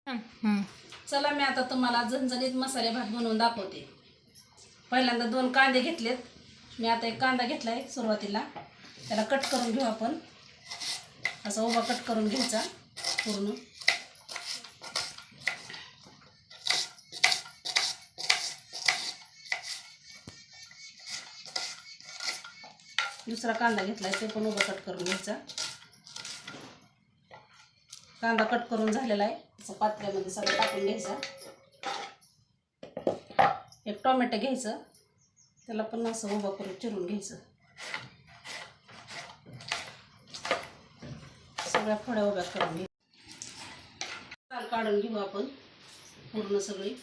हं. चला मी आता तुम्हाला झणझणीत मसाले भात बनवून दाखवते. पहिल्यांदा 2 कांदे घेतलेत. मी आता एक कांदा घेतलाय सुरुवातीला. त्याला कट करून घेऊ आपण. असा उभा कट करून घ्यायचा पूर्ण. दुसरा कांदा घेतलाय ते पण उभा कट करून घ्यायचा. कांदा कट करून झालेला आहे. असं पात्र्यामध्ये सगळं टाकून घ्यायचा. एक टोमॅटो घ्यायचं, त्याला पण असं उभं करून चिरून घ्यायचं. सगळ्या फोड्या उभ्या करून घ्यायच्या. साल काढून घेऊ आपण पूर्ण सगळी.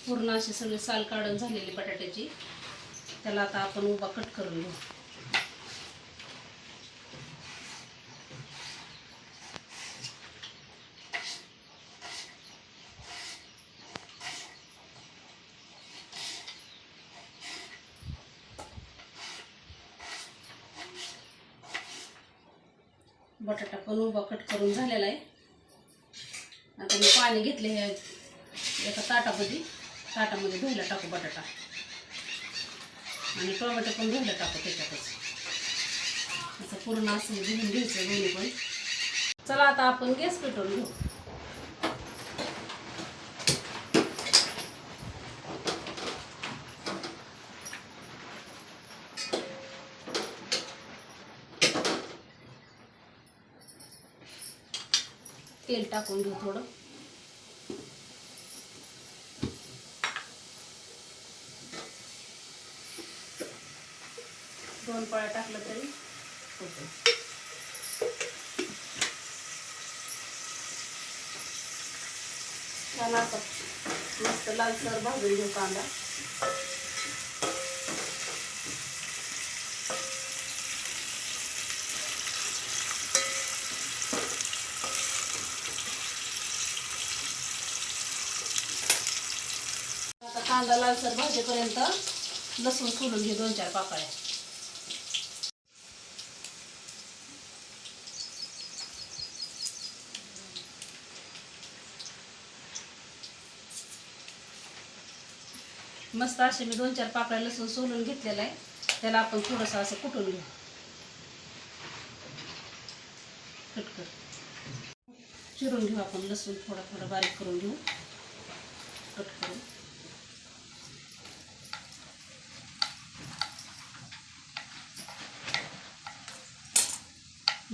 पूर्ण अशी सगळी साल काढून झालेली बटाट्याची. त्याला आता आपण उभा कट करून घेऊ. बटाटा पण उभा कट करून झालेला आहे. आता मी पाणी घेतले हे एका ताटामध्ये धुयला टाकू बटाटा आणि टोमॅटो पण धुयला टाकू त्याच्यातच. असं पूर्ण असं धुवून घ्यायचं दोन्ही पण. चला आता आपण गॅस पेटवून घेऊ. तेल टाकून घेऊ थोडं. दोन पळ्या टाकलं तरी होतं. छान असं मस्त लालसर भाजून घेऊ कांदा. आता कांदा लालसर भाजेपर्यंत लसूण सोलून घे 2-4 पाकळ्या. मस्त असे मी 2-4 पाकळ्या लसूण सोलून घेतलेला आहे. त्याला आपण थोडंसं असं कुटून घेऊ. कट चिरून घेऊ आपण लसूण थोडं बारीक करून घेऊ. कट करून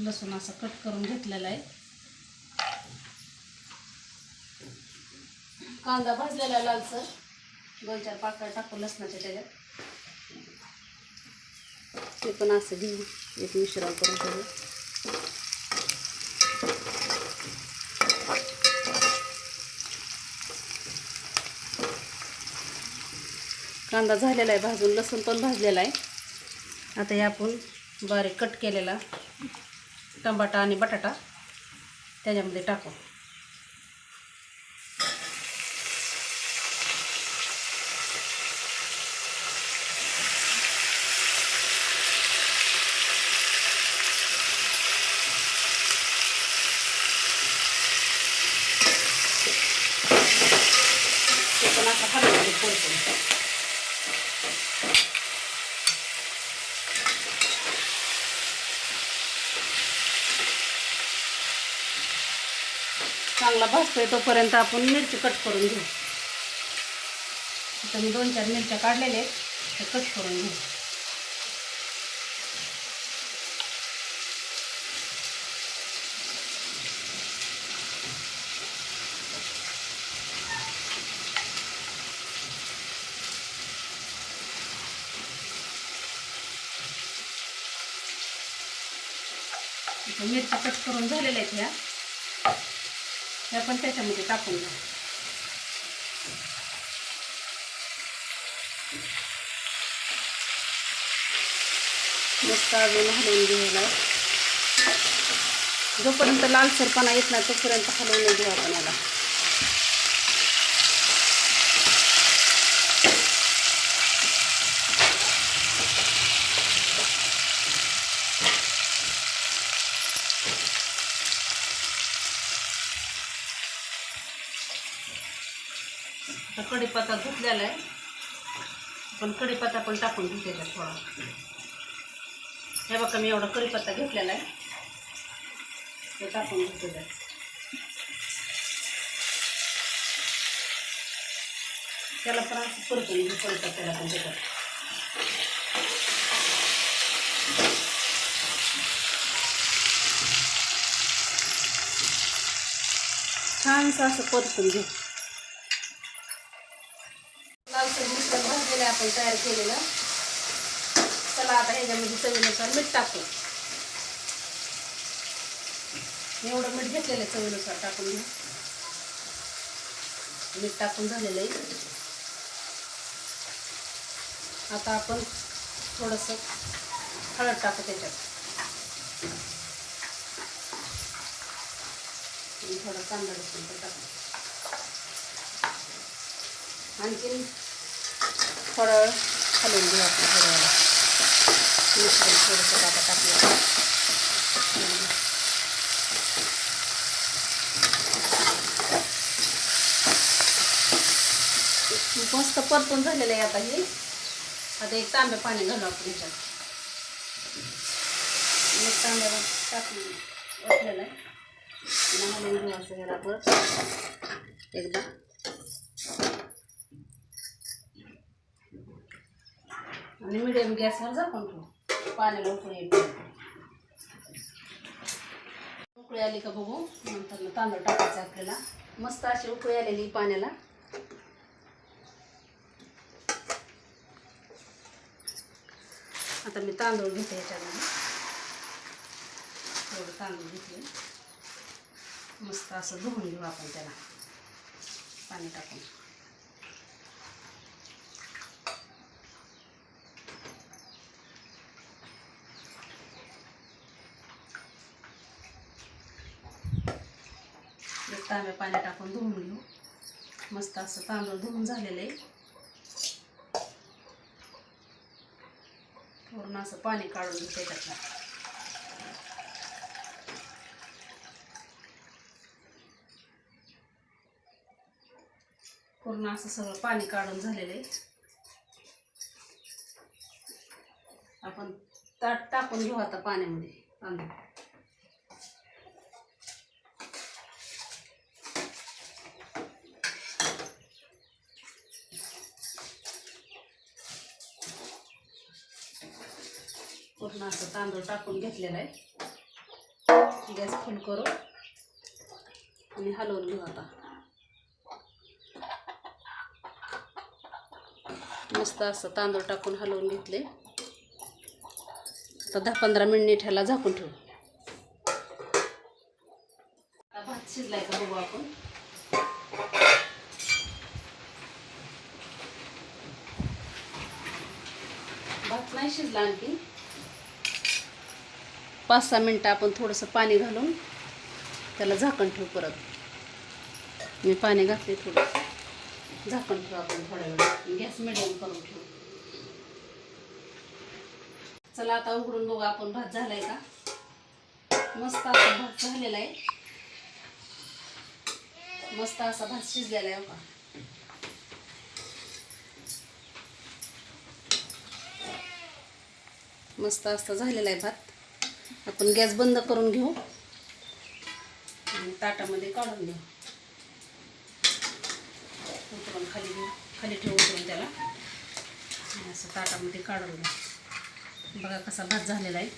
लसूण असं कट करून घेतलेला आहे. कांदा भाजलेला लालसर 2-4 पाकळ्या टाकू लसणाच्या त्याच्यात. ते पण असं घेऊ एक मिश्रण करून ठेवू. कांदा झालेला आहे भाजून, लसूण पण भाजलेला आहे. आता हे आपण बारीक कट केलेला टमाटा आणि बटाटा त्याच्यामध्ये टाकू. ते पण असं हलवून परतून. चांगला भाजतोय तोपर्यंत आपण मिरची कट करून घेऊ. आता मी 2-4 मिरच्या काढलेल्या आहेत, ते कट करून घेऊ. मिरच्या कट करून झालेल्या आहेत ह्या पण त्याच्यामध्ये टाकून घ्या. मस्त अजून हलवून घ्यायला. जोपर्यंत लालसरपणा येत नाही तोपर्यंत हलवून घेऊ आपण याला. कढीपत्ता धुतलेला आहे, पण कढीपत्ता पण टाकून घेतलेला आहे थोडा. हे बघा मी एवढा कढीपत्ता घेतलेला आहे, ते टाकून घेतलेलं आहे. त्याला पण असं परतून घेऊ कढीपत्त्याला पण त्याच्यात. छानसं असं परतून घेऊ. लालसर मिश्रण भाजलेलं आपण तयार केलेलं. चला आता ह्याच्यामध्ये चवीनुसार मीठ टाकू. एवढं मीठ घेतलेलं आहे, चवीनुसार टाकून घेऊ. मीठ टाकून झालेलं आहे. आता आपण थोडंसं हळद टाकू त्याच्यात. थोडा कांदा लसूण टाकू. आणखीन थोडा वेळ हलवून घेऊ आपण. थोड्या वेळा मिश्रण थोडंसं आता टाकलं. मस्त परतून झालेलं आहे. आता हे आता एक तांब्या पाणी घालू आपण ह्याच्यात. एक तांब्याला टाकून ओतलेलं आहे. हलवून घेऊ असं ह्याला परत एकदा. आणि मिडियम गॅसवर झाकून ठेवू. पाण्याला उकळी येते. उकळी आली का बघू. नंतर तांदूळ टाकायचं आपल्याला. मस्त अशी उकळी आलेली पाण्याला. आता मी तांदूळ घेते ह्याच्यामध्ये. थोडं तांदूळ घेतले. मस्त असं धुवून घेऊ आपण त्याला पाणी टाकून. एक तांब्या पाणी टाकून धुवून घेऊ. मस्त असं तांदूळ धुवून झालेलं आहे. पूर्ण असं पाणी काढून घेऊ त्याच्यातलं. पूर्ण असं सगळं पाणी काढून झालेलं आहे. आपण ताट टाकून घेऊ आता पाण्यामध्ये तांदूळ. पूर्ण असं तांदूळ टाकून घेतलेला आहे. गॅस फुल करू आणि हलवून घेऊ आता. मस्त असं तांदूळ टाकून हलवून घेतले. आता 10-15 मिनिट ह्याला झाकून ठेवू. भात शिजलाय का बघू आपण. भात नाही शिजला आणखी. 5-6 मिनटं आपण थोडंसं पाणी घालून त्याला झाकण ठेवू. परत मी पाणी घातले थोडं. झाकण ठेवू आपण थोड्या वेळ. गॅस मिडियम करून ठेवू. चला आता उघडून बघू आपण भात झालाय का. मस्त असा भात झालेला आहे. मस्त असा भात शिजलेला आहे का. मस्त असं झालेला आहे भात. आपण गॅस बंद करून घेऊ आणि ताटामध्ये काढून घेऊ. उतरून खाली घेऊ. खाली ठेवू उतरून त्याला. असं ताटामध्ये काढून घेऊ. बघा कसा भात झालेला आहे.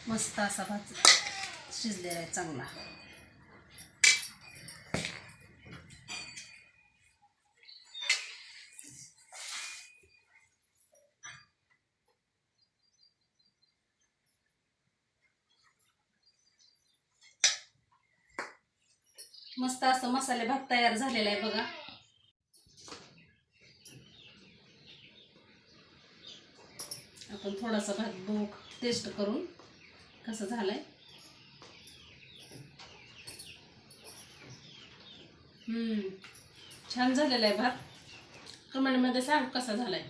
मस्त असा भात शिजलेला आहे चांगला. मस्त असं मसाले भात तयार झालेला आहे बघा. आपण थोडासा भात बघू टेस्ट करून कसं झालंय. छान झालेला आहे भात. कमेंटमध्ये सांग कसा झालाय.